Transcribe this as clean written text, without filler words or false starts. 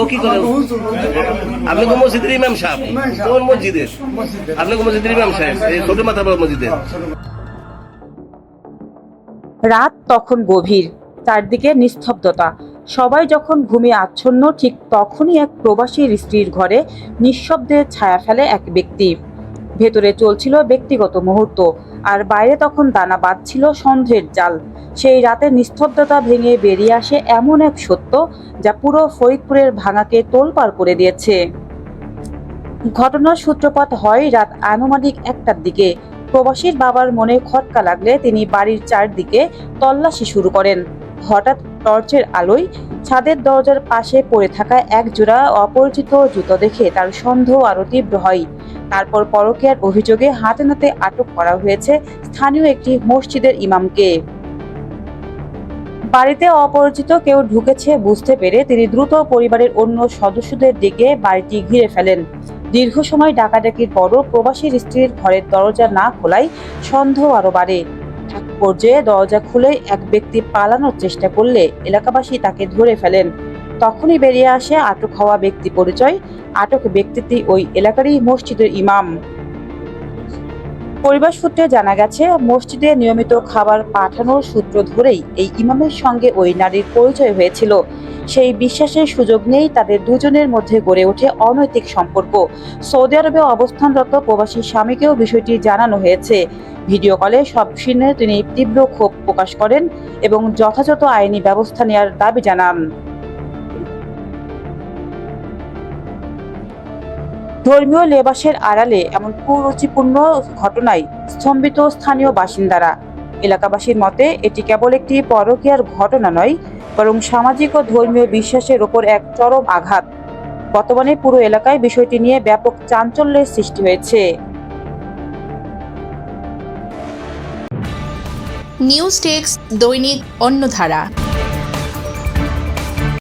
ও কি করে? আপনি তো মসজিদের ইমাম সাহেব, কোন মসজিদের? আপনি তো মসজিদের ইমাম সাহেব, এই ছোট মাথা মসজিদের। রাত তখন গভীর, চারদিকে নিস্তব্ধতা। সবাই যখন ঘুমিয়ে আচ্ছন্ন, ঠিক তখনই এক প্রবাসীর স্ত্রীর ঘরে নিঃশব্দে ছায়া ফেলে এক ব্যক্তি। ভেতরে চলছিল ব্যক্তিগত মুহূর্ত, আর বাইরে তখন দানা বাঁধছিল সন্দেহের জাল। সেই রাতের নিস্তব্ধতা ভেঙে বেরিয়ে আসে এমন এক সত্য, যা পুরো ফরিদপুরের ভাঙাকে তোলপাড় করে দিয়েছে। ঘটনার সূত্রপাত হয় রাত আনুমানিক 1টার দিকে। প্রবাসীর বাবার মনে খটকা লাগলে তিনি বাড়ির চারদিকে তল্লাশি শুরু করেন। হঠাৎ টর্চের আলোয় ছাদের দরজার পাশে পড়ে থাকা এক জোড়া অপরিচিত জুতো দেখে তার সন্দেহ আরো তীব্র হয়। তারপর পরকীয়ার অভিযোগে হাতে নাতে আটক করা হয়েছে স্থানীয় একটি মসজিদের ইমামকে। বাড়িতে অপরিচিত কেউ ঢুকেছে বুঝতে পেরে তিনি দ্রুত পরিবারের অন্য সদস্যদের ডেকে বাড়িটি ঘিরে ফেলেন। দীর্ঘ সময় ডাকাডাকির পরও প্রবাসীর স্ত্রীর ঘরের দরজা না খোলায় সন্দেহ আরো বাড়ে। এক পর্যায়ে দরজা খুলে এক ব্যক্তি পালানোর চেষ্টা করলে এলাকাবাসী তাকে ধরে ফেলেন। তখনই বেরিয়ে আসে আটক হওয়া ব্যক্তি পরিচয়। আটক ব্যক্তিটি ওই এলাকারই মসজিদের ইমাম। পরিবার সূত্রে জানা গেছে, মসজিদে নিয়মিত খাবার পাঠানোর সূত্র ধরেই এই ইমামের সঙ্গে ওই নারীর পরিচয় হয়েছিল। সেই বিশ্বাসের সুযোগ নেই তাদের দুজনের মধ্যে গড়ে ওঠে অনৈতিক সম্পর্ক। সৌদি আরবে অবস্থানরত প্রবাসী স্বামীকেও বিষয়টি জানানো হয়েছে। ভিডিও কলে সব শুনে তিনি তীব্র ক্ষোভ প্রকাশ করেন এবং যথাযথ আইনি ব্যবস্থা নেওয়ার দাবি জানান। ধর্মীয় লেবাসের আড়ালে এমন কুরুচিপূর্ণ ঘটনায় স্তম্ভিত স্থানীয় বাসিন্দারা। এলাকাবাসীর মতে এটি কেবল একটি পরকীয়ার ঘটনা নয়, বরং সামাজিক ও ধর্মীয় বিশ্বাসের ওপর এক চরম আঘাত। বর্তমানে পুরো এলাকায় বিষয়টি নিয়ে ব্যাপক চাঞ্চল্যের সৃষ্টি হয়েছে। নিউজ ডেস্ক, দৈনিক অন্যধারা।